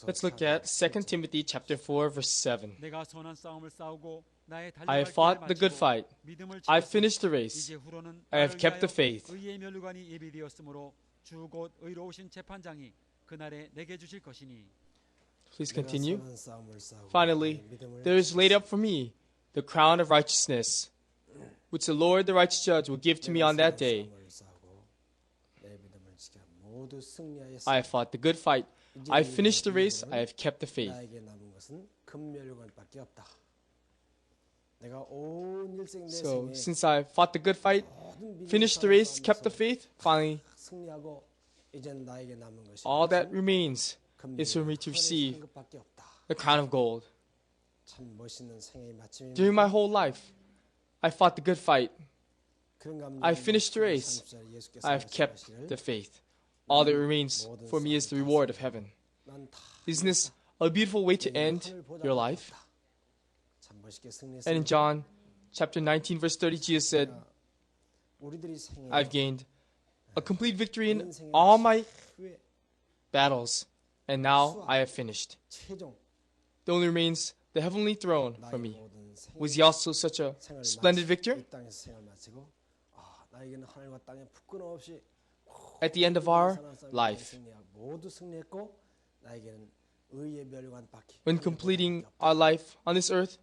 Let's look at 2 Timothy chapter 4, verse 7. 내가 선한 싸움을 싸우고 나의 I have fought the good fight. I have finished the race. 이제 후로는 I have kept the faith. 의의 면류관이 예비되었으므로 주 곧 의로우신 재판장이 그날에 내게 주실 것이니. Please continue. Finally, there is laid up for me the crown of righteousness, which the Lord, the righteous judge, will give to me on that day. I have fought the good fight. I have finished the race. I have kept the faith. So, since I fought the good fight, finished the race, kept the faith, finally, all that remains is for me to receive the crown of gold. During my whole life, I fought the good fight. I finished the race. I have kept the faith. All that remains for me is the reward of heaven. Isn't this a beautiful way to end your life? And in John chapter 19, verse 30, Jesus said, I've gained a complete victory in all my battles, and now I have finished. There only remains the heavenly throne for me. Was he also such a splendid victor? At the end of our life, when completing our life on this earth,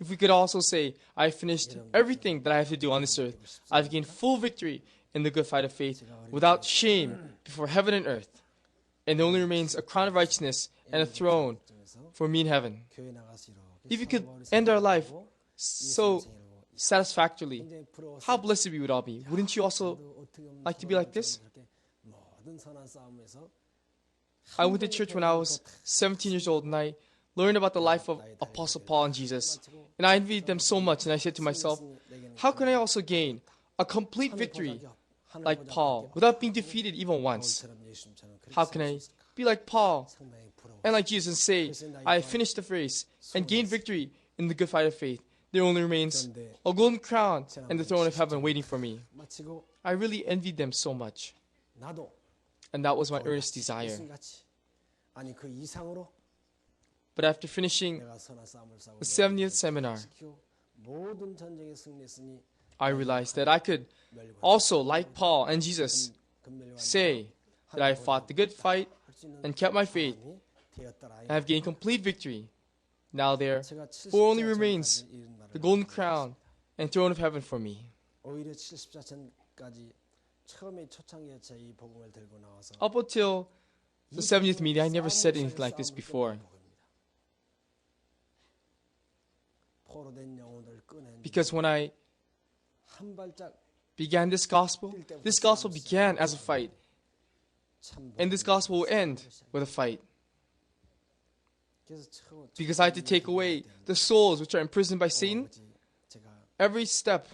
if we could also say, I finished everything that I have to do on this earth, I've gained full victory in the good fight of faith without shame before heaven and earth, and there only remains a crown of righteousness and a throne for me in heaven. If we could end our life so satisfactorily, how blessed we would all be. Wouldn't you also like to be like this? I went to church when I was 17 years old, and I learned about the life of Apostle Paul and Jesus. And I envied them so much, and I said to myself, how can I also gain a complete victory like Paul without being defeated even once? How can I be like Paul and like Jesus and say, I finished the race and gained victory in the good fight of faith? There only remains a golden crown and the throne of heaven waiting for me. I really envied them so much. And that was my earnest desire. But after finishing the 70th seminar, I realized that I could also, like Paul and Jesus, say that I fought the good fight and kept my faith and have gained complete victory. Now there only remains the golden crown and throne of heaven for me. Up until the 70th meeting, I never said anything like this before. Because when I began this gospel began as a fight. And this gospel will end with a fight. Because I had to take away the souls which are imprisoned by Satan, every step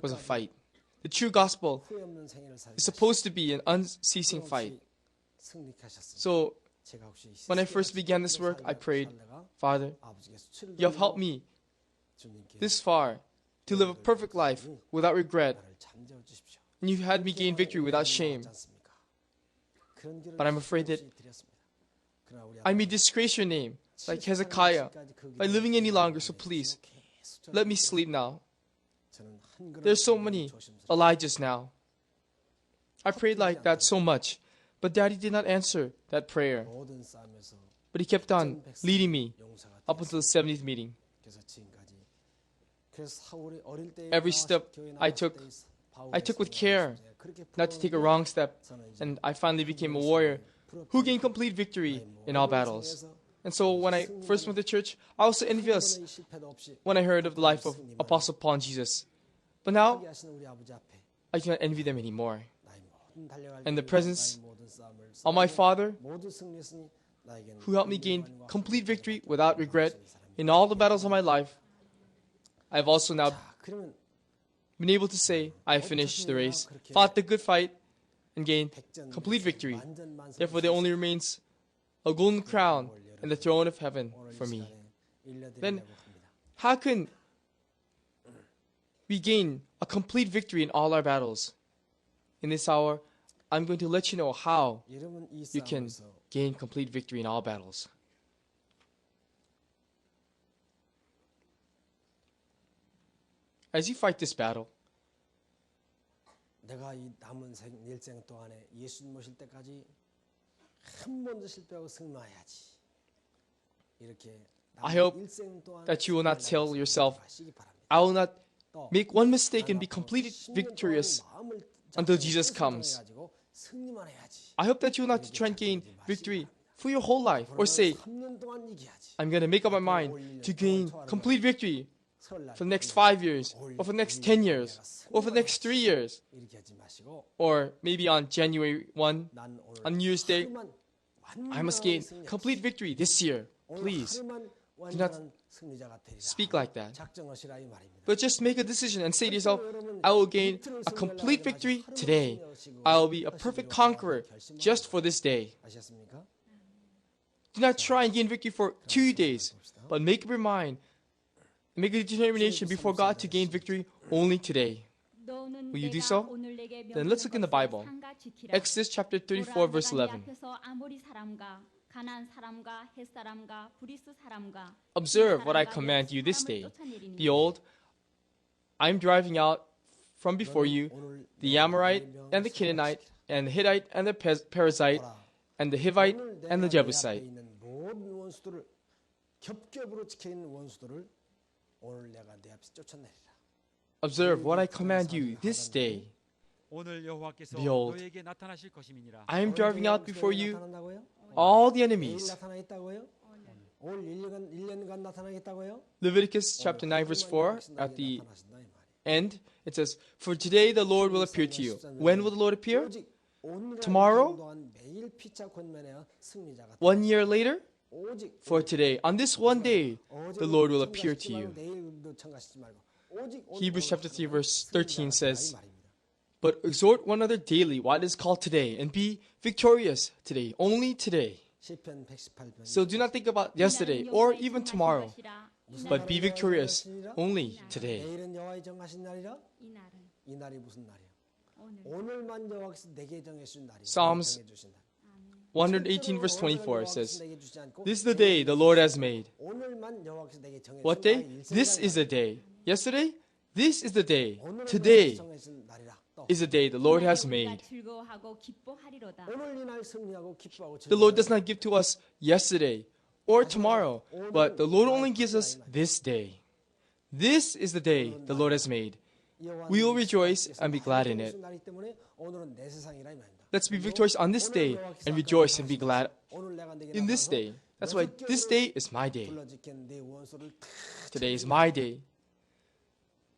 was a fight. The true gospel is supposed to be an unceasing fight. So, when I first began this work, I prayed, Father, you have helped me this far to live a perfect life without regret, and you've had me gain victory without shame. But I'm afraid that I may disgrace your name, like Hezekiah, by living any longer, so please, let me sleep now. There's so many Elijahs now. I prayed like that so much, but Daddy did not answer that prayer. But he kept on leading me up until the 70th meeting. Every step I took with care, not to take a wrong step, and I finally became a warrior who gained complete victory in all battles. And so when I first went to church, I was so envious when I heard of the life of Apostle Paul and Jesus. But now, I cannot envy them anymore. In the presence of my Father, who helped me gain complete victory without regret in all the battles of my life, I have also now been able to say, I have finished the race, fought the good fight, and gained complete victory. Therefore, there only remains a golden crown and the throne of heaven for me. Then, how can we gain a complete victory in all our battles? In this hour, I'm going to let you know how 여러분 이 you can 싸움에서 gain complete victory in all battles. As you fight this battle, 내가 이 남은 일생 동안에 예수님 모실 때까지 한 번도 실패하고 승리해야지. 이렇게 I hope 일생 동안 that you will not tell yourself, 하시기 바랍니다. I will not 또 make one mistake and be 앞으로 completely 10년 동안 victorious 마음을 until 잡고 Jesus comes. 결정해가지고 승리만 해야지. I hope that you will not try and gain victory for your whole life or say, 3년 동안 이겨야지. I'm going to make up my mind to gain complete victory for the next 5 years or for the next 10 years or for the next 3 years 이렇게 하지 마시고 or maybe on January 1, 난 오늘 on New Year's Day, 하루만 I must gain 완전한 complete victory this year. 오늘 Please 하루만 not 완전한 승리자가 되리라. speak like that. 작정하시라 이 말입니다. But just make a decision and say to yourself, I will gain a complete victory today. I will be a perfect conqueror just for this day. 아셨습니까? Do not try and gain victory for 2 days, but make up your mind, make a determination before God to gain victory only today. Will you do so? Then let's look in the Bible. Exodus chapter 34 verse 11. Observe what I command you this day. Behold, I am driving out from before you the Amorite and the Canaanite and the Hittite and the Perizzite and the Hivite and the Jebusite. 있는 모든 원수들을 겹겹으로 지켜 있는 원수들을 오늘 내가 내 앞에서 쫓아내리라. Observe what I command you this day. 오늘 여호와께서 Behold, 너에게 나타나실 것임이니라. I am driving out before you 나타난다고요? all the 내일 enemies. 나타나겠다고요? 올 1년간 나타나겠다고요? Leviticus chapter 9 verse 4 at the 나타나신다 이 말이에요. end, it says, For today the Lord will appear to you. When will the Lord appear? 오직 오늘 Tomorrow? 동안 매일 피차 권면하여 승리자가 1 year later? 오직 For today. On this one day, the Lord will appear to you. 내일도 청가시지 말고 오직 Hebrews chapter 3 verse 13 says, 이 말입니다. But exhort one another daily while it is called today, and be victorious today, only today. 시편 118편 So do not think about yesterday or even tomorrow, but be victorious only today. 내일은 여호와의 정하신 날이라. 이 날이 무슨 날이야? 오늘만 여호와께서 내게 정해주신 날이야. Psalms 정해주신 날. 118 verse 24 says, This is the day the Lord has made. 오늘만 여호와께서 내게 정해주신 What day? 나의 This 일생이다. is the day. Yesterday? This is the day. 오늘 Today 정해주신 날이라. 또 is the day the Lord has made. 오늘 이 날 승리하고 기뻐하고 The Lord does not give to us yesterday or tomorrow, but the Lord only gives us this day. This is the day the Lord has made. We will rejoice and be glad in it. 날이기 때문에 오늘은 내 세상이라 이 말입니다. Let's be victorious on this day and rejoice and be glad 오늘 내가 내게 in this day. That's why this day is my day. 불러지킨 네 원수를 Today is my day.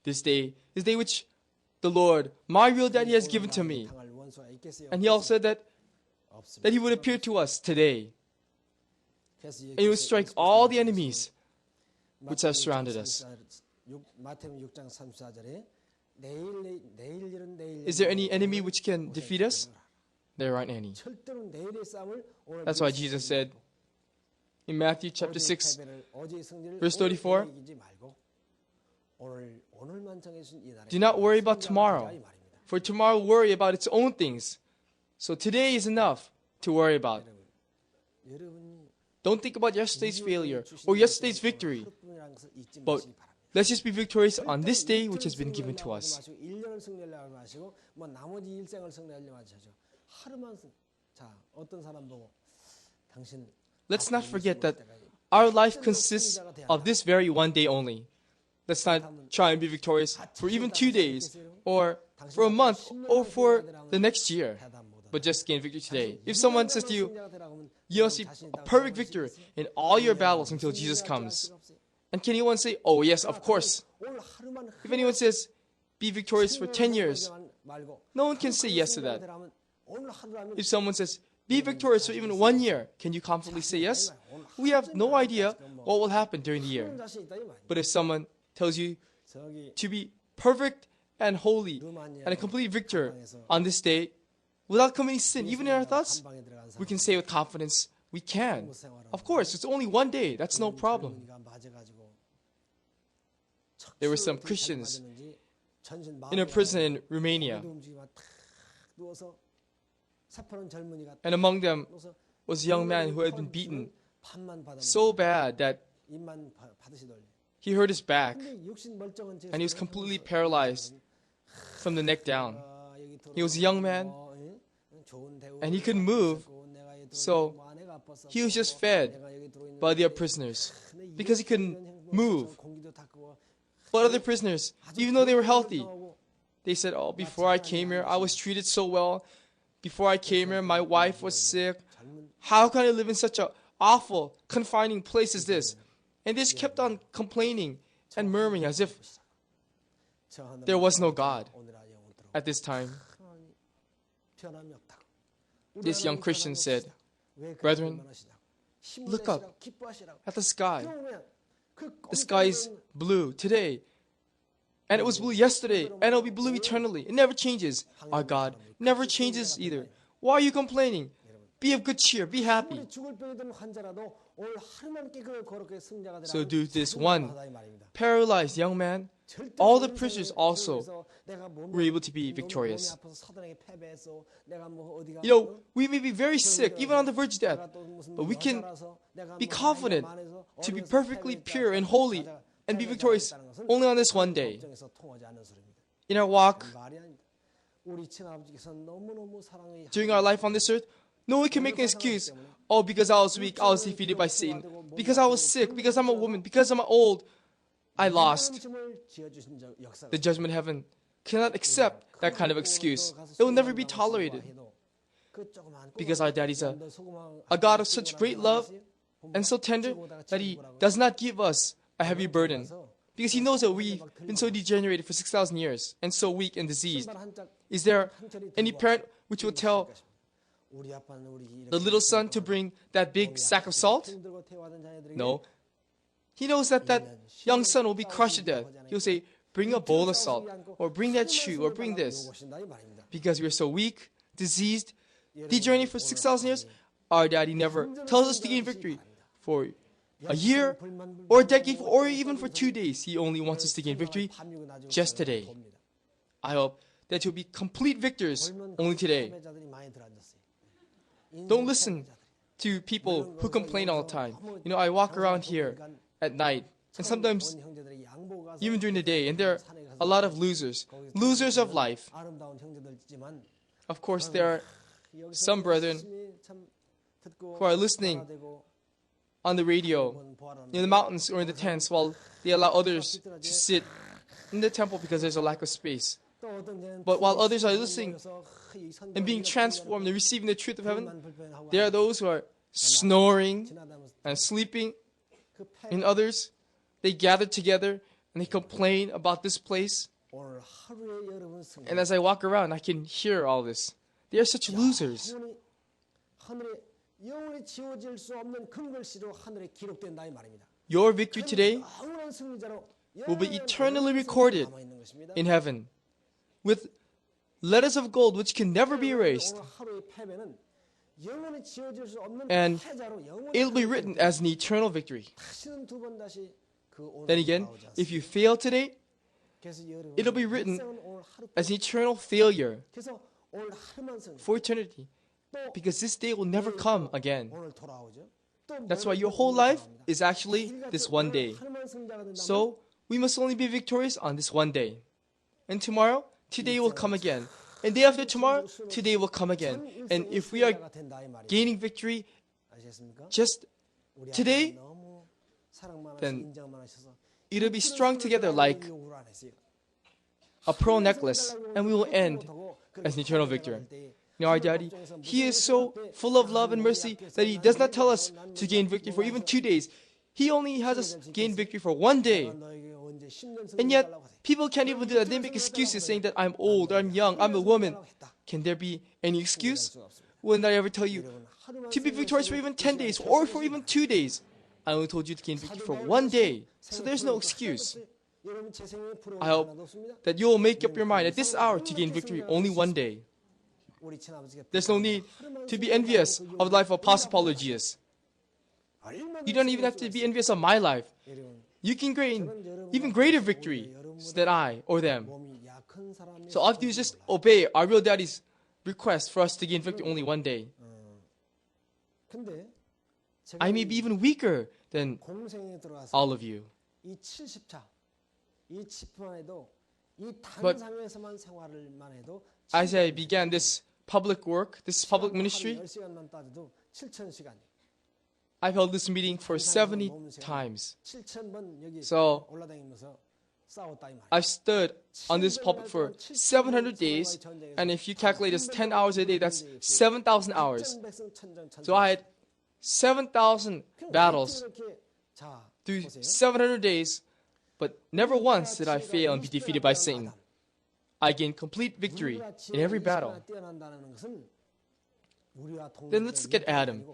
This day is the day which the Lord, my real daddy, has given to me. 당할 원수가 있겠어요? And he also said that he would appear to us today. 그래서 And he would strike all the enemies which have surrounded us. 마태복음 6장 34절에 내일은 내일 Is there any enemy which can defeat us? There aren't any. 절대로 내일의 싸움을 오늘 That's why Jesus said in Matthew chapter 6, verse 34, Do not worry about tomorrow, for tomorrow will worry about its own things. So today is enough to worry about. Don't think about yesterday's failure or yesterday's victory, but let's just be victorious on this day which has been given to us. 1년을 승리하려고 하시고 뭐 나머지 일생을 승리하려고 하시죠. 하루만 자, 어떤 사람 보고 당신 Let's not forget that our life consists of this very one day only. Let's not try and be victorious for even 2 days or for a month or for the next year, but just gain victory today. If someone says to you, you must be a perfect victor in all your battles until Jesus comes. And can anyone say, oh yes, of course. If anyone says, be victorious for 10 years, no one can say yes to that. If someone says, be victorious for even 1 year, can you confidently say yes? We have no idea what will happen during the year. But if someone tells you to be perfect and holy and a complete victor on this day, without committing sin, even in our thoughts, we can say with confidence, we can. Of course, it's only 1 day. That's no problem. There were some Christians in a prison in Romania. 사포는 젊은이가 And among them 그래서 was a young man who had been beaten 반만 받아 so bad that 입만 받으시더니 he hurt his back 근데 육신 멀쩡한 제 and he was completely paralyzed from the neck down. He was a young man and he couldn't move, so he was just fed by the other prisoners because he couldn't move. But other prisoners, even though they were healthy, they said, "Oh, before I came here, I was treated so well. Before I came here, my wife was sick. How can I live in such an awful, confining place as this?" And they just kept on complaining and murmuring as if there was no God at this time. This young Christian said, "Brethren, look up at the sky. The sky is blue today, and it was blue yesterday, and it'll be blue eternally. It never changes. Our God never changes either. Why are you complaining? Be of good cheer. Be happy." So due to this one paralyzed young man, all the prisoners also were able to be victorious. You know, we may be very sick, even on the verge of death, but we can be confident to be perfectly pure and holy and be victorious only on this one day. In our walk, during our life on this earth, no one can make an excuse. "Oh, because I was weak, I was defeated by Satan. Because I was sick, because I'm a woman, because I'm old, I lost." The judgment of heaven cannot accept that kind of excuse. It will never be tolerated. Because our daddy's a God of such great love and so tender that he does not give us a heavy burden. Because he knows that we've been so degenerated for 6,000 years and so weak and diseased. Is there any parent which will tell the little son to bring that big sack of salt? No. He knows that that young son will be crushed to death. He'll say, "Bring a bowl of salt," or "Bring that shoe," or "Bring this." Because we're so weak, diseased, degenerated for 6,000 years, our daddy never tells us to gain victory for a year, or a decade, or even for 2 days. He only wants us to gain victory just today. I hope that you'll be complete victors only today. Don't listen to people who complain all the time. You know, I walk around here at night, and sometimes even during the day, and there are a lot of losers of life. Of course, there are some brethren who are listening on the radio, in the mountains or in the tents, while they allow others to sit in the temple because there's a lack of space. But while others are listening and being transformed and receiving the truth of heaven, there are those who are snoring and sleeping. And others, they gather together and they complain about this place. And as I walk around, I can hear all this. They are such losers. Your victory today will be eternally recorded in heaven with letters of gold which can never be erased. And it will be written as an eternal victory. Then again, if you fail today, it will be written as an eternal failure for eternity. Because this day will never come again. That's why your whole life is actually this one day. So we must only be victorious on this one day. And tomorrow, today will come again. And day after tomorrow, today will come again. And if we are gaining victory just today, then it'll be strung together like a pearl necklace, and we will end as an eternal victor. You know, our daddy, he is so full of love and mercy that he does not tell us to gain victory for even 2 days. He only has us gain victory for 1 day. And yet, people can't even do that. They make excuses saying that I'm old, or I'm young, I'm a woman. Can there be any excuse? When I ever tell you to be victorious for even 10 days or for even 2 days? I only told you to gain victory for 1 day. So there's no excuse. I hope that you will make up your mind at this hour to gain victory only 1 day. There's no need to be envious of the life of Apostle Paul or Jesus. You don't even have to be envious of my life. You can gain even greater victory than I or them. So all you have to do is just obey our real daddy's request for us to gain victory only one day. 근데 제가 I may be even weaker than 공생에 들어와서 all of you. 이 70차, 이 집만 해도 이 But 단상에서만 생활을만 해도 as I began this public work, this public ministry, 10시간만 따져도 7,000시간. I've held this meeting for 70 times. 7,000번 여기 So 올라다니면서 싸웠다 이 말이야. I've stood on this pulpit for 700 days, and if you calculate as 10 hours a day, that's 7,000 hours. So I had 7,000 battles 자, through 보세요. 700 days, but never once did I fail and be defeated by Satan. I gained complete victory in every battle. Then let's look at Adam.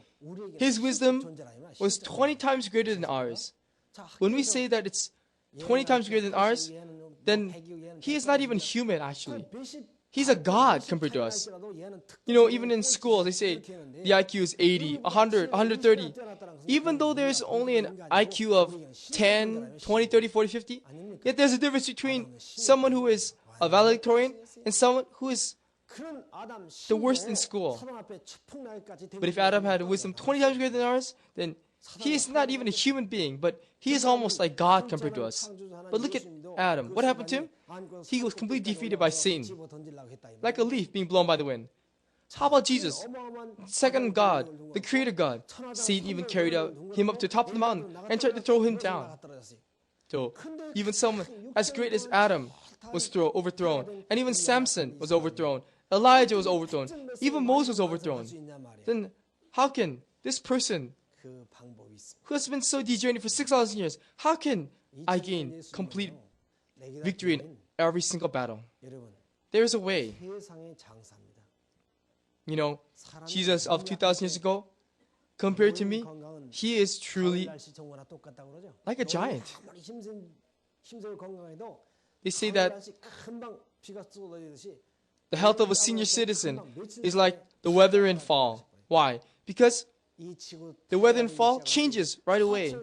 His wisdom was 20 times greater than ours. When we say that it's 20 times greater than ours, then he is not even human actually. He's a God compared to us. You know, even in school, they say the IQ is 80, 100, 130. Even though there's only an IQ of 10, 20, 30, 40, 50, yet there's a difference between someone who is a valedictorian and someone who is the worst in school. But if Adam had wisdom 20 times greater than ours, then he is not even a human being, but he is almost like God compared to us. But look at Adam. What happened to him? He was completely defeated by Satan, like a leaf being blown by the wind. How about Jesus? Second God, the Creator God. Satan even carried him up to the top of the mountain and tried to throw him down. So even someone as great as Adam was overthrown, and even Samson was overthrown. Elijah was overthrown. Even Moses was overthrown. Then how can this person who has been so degenerate for 6,000 years, how can I gain complete victory in every single battle? There is a way. You know, Jesus of 2,000 years ago, compared to me, he is truly like a giant. They say that the health of a senior citizen is like the weather in fall. Why? Because the weather in fall changes right away.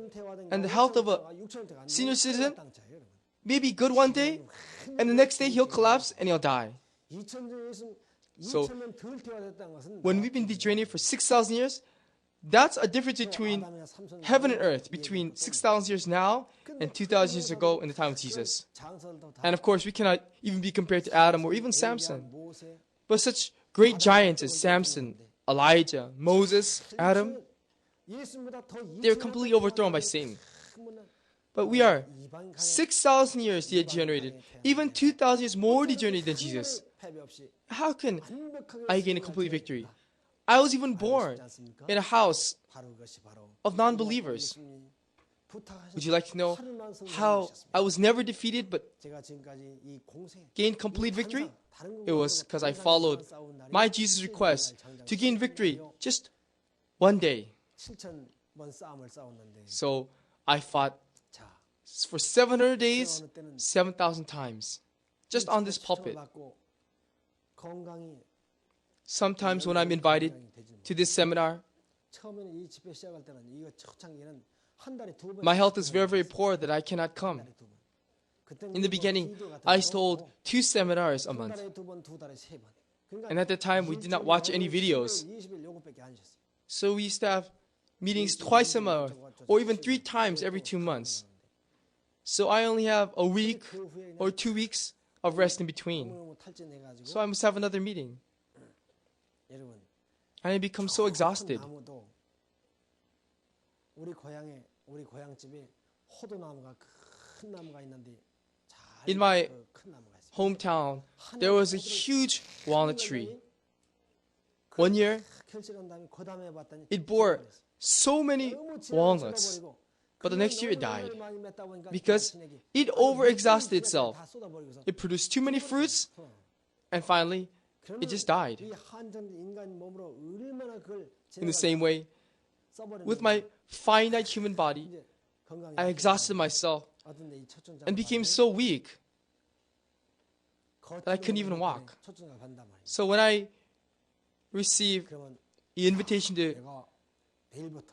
And the health of a senior citizen may be good one day, and the next day he'll collapse and he'll die. So when we've been degenerated for 6,000 years, that's a difference between heaven and earth, between 6,000 years now and 2,000 years ago in the time of Jesus. And of course, we cannot even be compared to Adam or even Samson. But such great giants as Samson, Elijah, Moses, Adam, they were completely overthrown by Satan. But we are 6,000 years degenerated, even 2,000 years more degenerated than Jesus. How can I gain a complete victory? I was even born in a house of non-believers. Would you like to know how I was never defeated but gained complete victory? It was because I followed my Jesus' request to gain victory just one day. So I fought for 700 days, 7,000 times, just on this pulpit. Sometimes when I'm invited to this seminar, my health is very, very poor that I cannot come. In the beginning, I used to hold 2 seminars a month. And at the time, we did not watch any videos. So we used to have meetings twice a month, or even 3 times every 2 months. So I only have a week or 2 weeks of rest in between. So I must have another meeting. And I become so exhausted. In my hometown, there was a huge walnut tree. One year, it bore so many walnuts, but the next year it died because it overexhausted itself. It produced too many fruits, and finally, it just died. In the same way, with my finite human body, I exhausted myself and became so weak that I couldn't even walk. So when I received the invitation to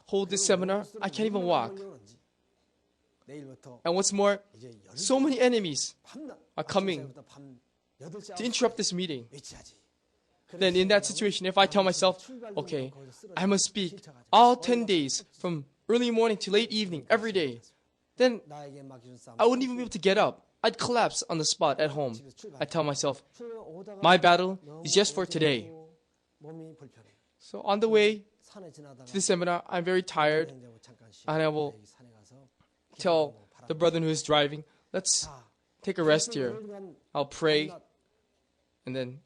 hold this seminar, I can't even walk. And what's more, so many enemies are coming to interrupt this meeting. then in that situation, if I tell myself, okay, I must speak all 10 days from early morning to late evening every day, then I wouldn't even be able to get up. I'd collapse on the spot at home. I tell myself, my battle is just for today. So on the way to the seminar, I'm very tired, and I will tell the brother who is driving, let's take a rest here. I'll pray and then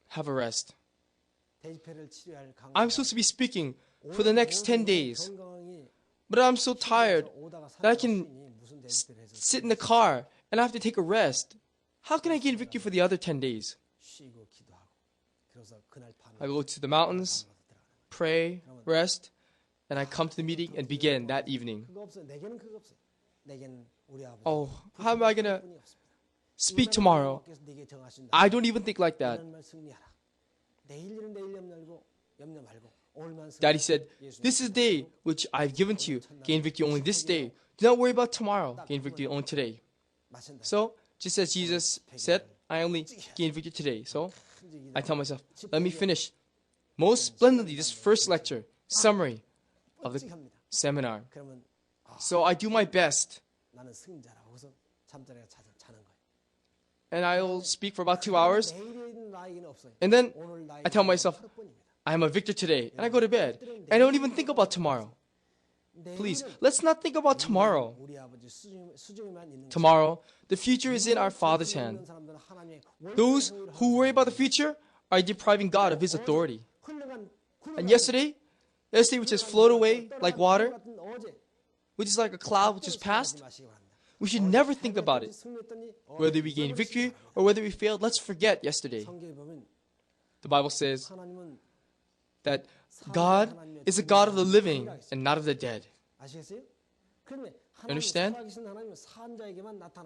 have a rest. I'm supposed to be speaking for the next 10 days, but I'm so tired that I can sit in the car and I have to take a rest. How can I gain victory for the other 10 days? I go to the mountains, pray, rest, and I come to the meeting and begin that evening. Oh, how am I going to speak tomorrow? I don't even think like that. Daddy said, this is the day which I've given to you. Gain victory only this day. Do not worry about tomorrow. Gain victory only today. So, just as Jesus said, I only gain victory today. So, I tell myself, let me finish most splendidly this first lecture, summary of the seminar. So, I do my best. And I'll speak for about 2 hours. And then I tell myself, I am a victor today. And I go to bed. I don't even think about tomorrow. Please, let's not think about tomorrow. Tomorrow, the future is in our Father's hand. Those who worry about the future are depriving God of His authority. And yesterday which has flowed away like water, which is like a cloud which has passed, we should never think about it. Whether we gained victory or whether we failed, let's forget yesterday. The Bible says that God is a God of the living and not of the dead. Understand?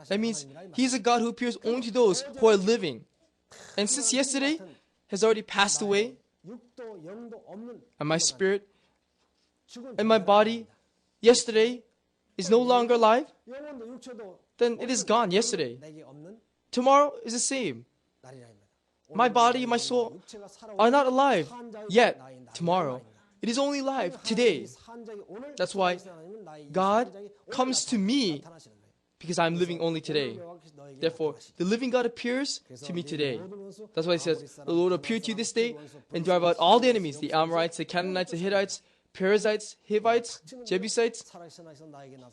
That means He is a God who appears only to those who are living. And since yesterday has already passed away, and my spirit and my body yesterday is no longer alive, then it is gone yesterday. Tomorrow is the same. My body, my soul are not alive yet tomorrow. It is only alive today. That's why God comes to me, because I'm living only today. Therefore, the living God appears to me today. That's why He says, the Lord appeared to you this day and drive out all the enemies, the Amorites, the Canaanites, the Hittites, Perizzites, Hivites, Jebusites.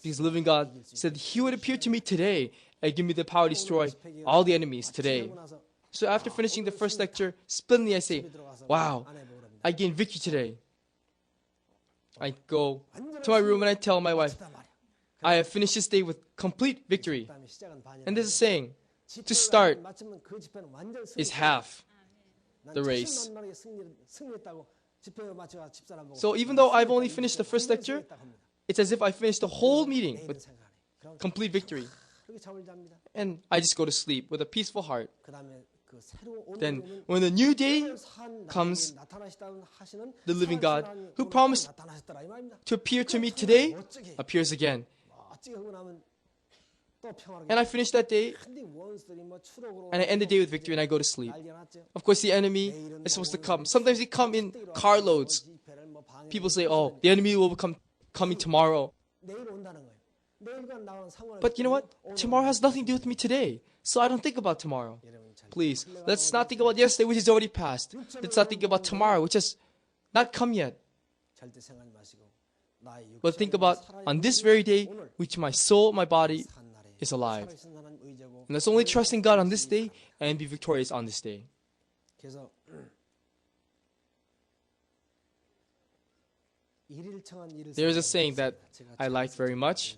Because the living God said He would appear to me today and give me the power to destroy all the enemies today. So after finishing the first lecture, splendidly I say, wow, I gained victory today. I go to my room and I tell my wife, I have finished this day with complete victory. And there's a saying, to start is half the race. So even though I've only finished the first lecture, it's as if I finished the whole meeting with complete victory. And I just go to sleep with a peaceful heart. Then when the new day comes, the living God who promised to appear to me today appears again. And I finish that day and I end the day with victory and I go to sleep. Of course, the enemy is supposed to come. Sometimes they come in carloads. People say, oh, the enemy will come coming tomorrow. But you know what? Tomorrow has nothing to do with me today. So I don't think about tomorrow. Please, let's not think about yesterday, which is already past. Let's not think about tomorrow, which has not come yet. But think about on this very day, which my soul, my body is alive. And let's only trust in God on this day and be victorious on this day. There is a saying that I like very much.